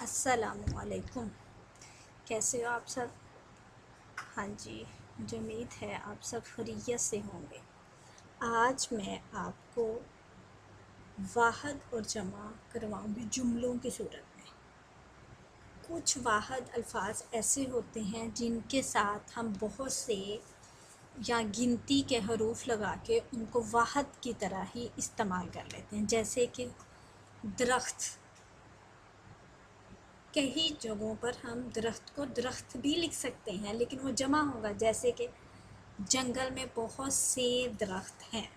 अस्सलामुअलैकुम। कैसे हो आप सब? हाँ जी, मुझे उम्मीद है आप सब खैरियत से होंगे। आज मैं आपको वाहद और जमा करवाऊंगी जुमलों की सूरत में। कुछ वाहद अल्फाज ऐसे होते हैं जिनके साथ हम बहुत से या गिनती के हरूफ लगा के उनको वाहद की तरह ही इस्तेमाल कर लेते हैं, जैसे कि दरख्त। कई जगहों पर हम दरख्त को दरख्त भी लिख सकते हैं, लेकिन वो जमा होगा, जैसे कि जंगल में बहुत से दरख्त हैं।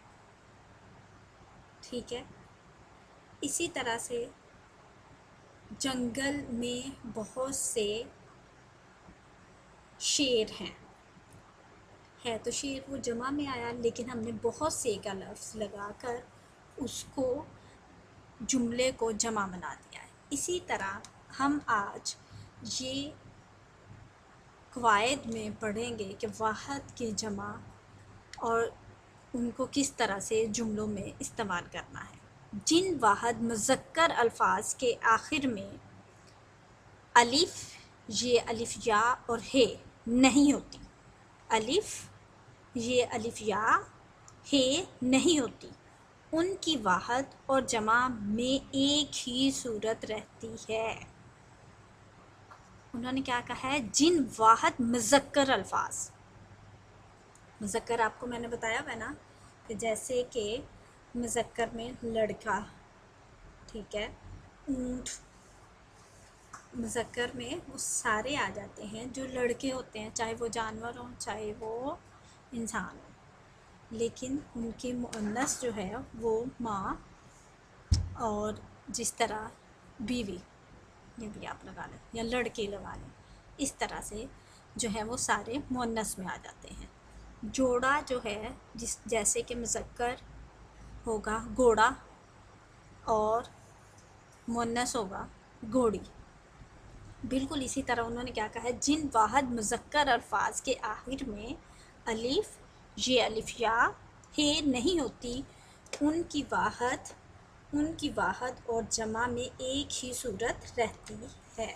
ठीक है, इसी तरह से जंगल में बहुत से शेर हैं। है तो शेर वो जमा में आया, लेकिन हमने बहुत से का लफ्ज़ लगाकर उसको जुमले को जमा बना दिया है। इसी तरह हम आज ये क़वायद में पढ़ेंगे कि वाहद की जमा और उनको किस तरह से जुमलों में इस्तेमाल करना है। जिन वाहद मुज़क्कर अल्फाज के आखिर में अलिफ, ये अलिफ या और हे नहीं होती, अलिफ ये अलिफ या हे नहीं होती, उनकी वाहद और जमा में एक ही सूरत रहती है। उन्होंने क्या कहा है? जिन वाहद मुज़क्कर अल्फाज। मुज़क्कर आपको मैंने बताया हुआ है ना, कि जैसे कि मुज़क्कर में लड़का, ठीक है, ऊँट। मुज़क्कर में वो सारे आ जाते हैं जो लड़के होते हैं, चाहे वो जानवर हों चाहे वो इंसान हो, लेकिन उनकी मुअन्नस जो है वो माँ, और जिस तरह बीवी, ये भी आप लगा लें, या लड़के लगा लें, इस तरह से जो है वो सारे मुअन्नस में आ जाते हैं। जोड़ा जो है, जैसे कि मुज़क्कर होगा घोड़ा और मुअन्नस होगा घोड़ी। बिल्कुल इसी तरह उन्होंने क्या कहा है? जिन वाहद मुज़क्कर अल्फाज के आखिर में अलिफ, ये अलिफ या हे नहीं होती, उनकी वाहद और जमा में एक ही सूरत रहती है।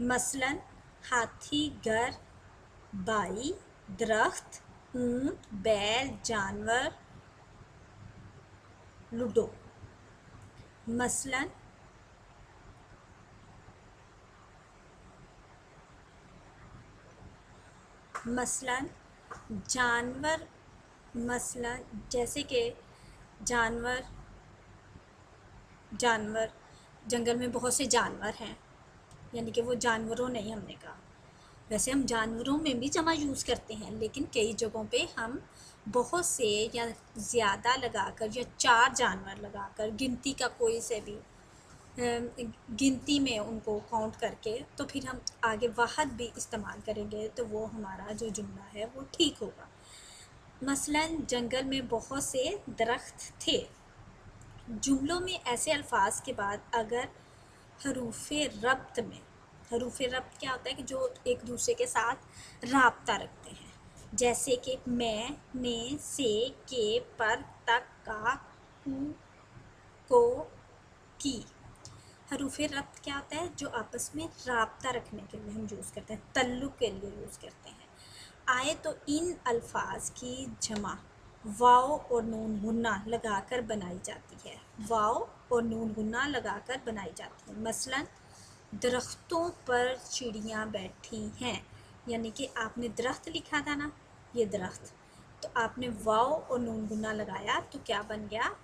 मसलन हाथी, घर, बाई, दरख्त, ऊँट, बैल, जानवर, लूडो। मसलन जानवर, जैसे कि जानवर जंगल में बहुत से जानवर हैं, यानी कि वो जानवरों नहीं हमने कहा। वैसे हम जानवरों में भी जमा यूज़ करते हैं, लेकिन कई जगहों पे हम बहुत से या ज़्यादा लगाकर या 4 जानवर लगाकर गिनती का कोई से भी गिनती में उनको काउंट करके तो फिर हम आगे वाहद भी इस्तेमाल करेंगे, तो वो हमारा जो जुमला है वो ठीक होगा। मसलन जंगल में बहुत से दरख्त थे। जुमलों में ऐसे अल्फाज के बाद अगर हरूफ़े रब्त में, हरूफ़े रब्त क्या होता है? कि जो एक दूसरे के साथ राब्ता रखते हैं, जैसे कि मैं, ने, से, के, पर, तक, का, कु, को, की। हरूफ़े रब्त क्या होता है? जो आपस में राब्ता रखने के लिए हम यूज़ करते हैं, तल्लुक़ के लिए यूज़ करते हैं। आए तो इन अल्फाज की जमा वाव और नून गुन्ना लगाकर बनाई जाती है, वाव और नून गुन्ना लगाकर बनाई जाती है। मसलन दरख्तों पर चिड़ियाँ बैठी हैं, यानी कि आपने दरख्त लिखा था ना, ये दरख्त, तो आपने वाव और नून गुन्ना लगाया तो क्या बन गया?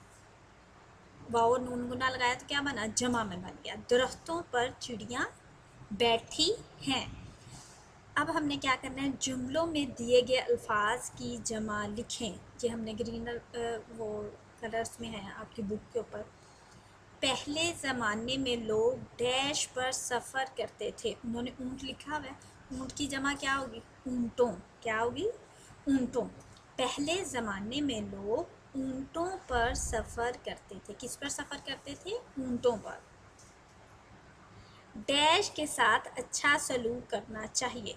वाव और नून गुन्ना लगाया तो क्या बना? जमा में बन गया। दरख्तों पर चिड़ियाँ बैठी हैं। अब हमने क्या करना है? जुमलों में दिए गए अल्फाज की जमा लिखें। ये हमने ग्रीन वो कलर्स में है आपकी बुक के ऊपर। पहले ज़माने में लोग डैश पर सफ़र करते थे। उन्होंने ऊँट लिखा हुआ है, ऊँट की जमा क्या होगी? ऊँटों। क्या होगी? ऊँटों। पहले ज़माने में लोग ऊँटों पर सफ़र करते थे। किस पर सफ़र करते थे? ऊँटों पर। डैश के साथ अच्छा सलूक करना चाहिए।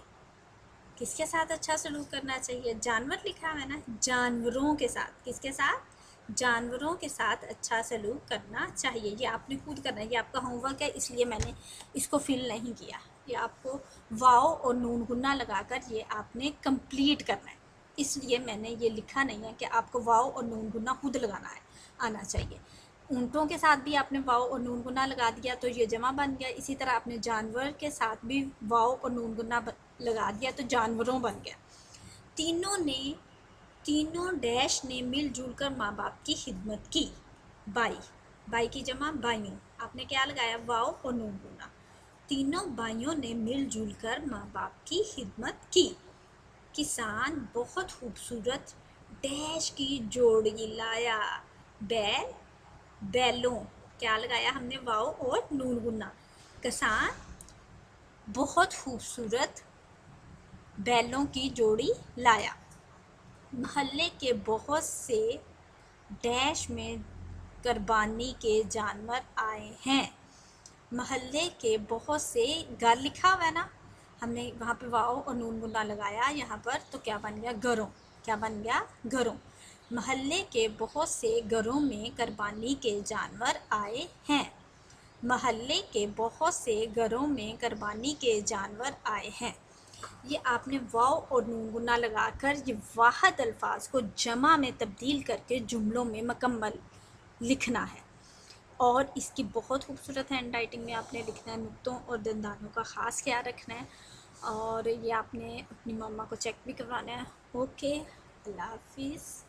किसके साथ अच्छा सलूक करना चाहिए? जानवर लिखा हुआ है ना, जानवरों के साथ। किसके साथ? जानवरों के साथ अच्छा सलूक करना चाहिए। ये आपने खुद करना है, ये आपका होमवर्क है, इसलिए मैंने इसको फिल नहीं किया। ये आपको वाव और नून गुन्ना लगाकर ये आपने कंप्लीट करना है, इसलिए मैंने ये लिखा नहीं है कि आपको वाव और नून गुन्ना खुद लगाना है, आना चाहिए। ऊँटों के साथ भी आपने वाव और नून गुन्ना लगा दिया तो ये जमा बन गया। इसी तरह आपने जानवर के साथ भी वाव और नून गुन्ना लगा दिया तो जानवरों बन गया। तीनों डैश ने मिलजुल कर माँ बाप की खिदमत की। बाई, बाई की जमा बाइयों, आपने क्या लगाया, वाव और नून गुन्ना। तीनों बाइयों ने मिलजुल कर माँ बाप की खिदमत की। किसान बहुत खूबसूरत डैश की जोड़ी लाया। बैल, बैलों, क्या लगाया हमने, वाव और नून गुन्ना। किसान बहुत खूबसूरत बैलों की जोड़ी लाया। मोहल्ले के बहुत से डैश में कुर्बानी के जानवर आए हैं। मोहल्ले के बहुत से, घर लिखा हुआ है ना, हमने वहाँ पे वाव और नून गुन्ना लगाया यहाँ पर, तो क्या बन गया, घरों। क्या बन गया, घरों। मोहल्ले के बहुत से घरों में कुर्बानी के जानवर आए हैं। मोहल्ले के बहुत से घरों में कुर्बानी के जानवर आए हैं। ये आपने वाव और नून गुन्ना लगाकर ये वाहिद अल्फाज को जमा में तब्दील करके जुमलों में मुकम्मल लिखना है। और इसकी बहुत खूबसूरत हैंड राइटिंग में आपने लिखना है, नुक्तों और दंदानों का ख़ास ख्याल रखना है, और ये आपने अपनी मम्मा को चेक भी करवाना है। ओके, अल्लाह हाफिज़।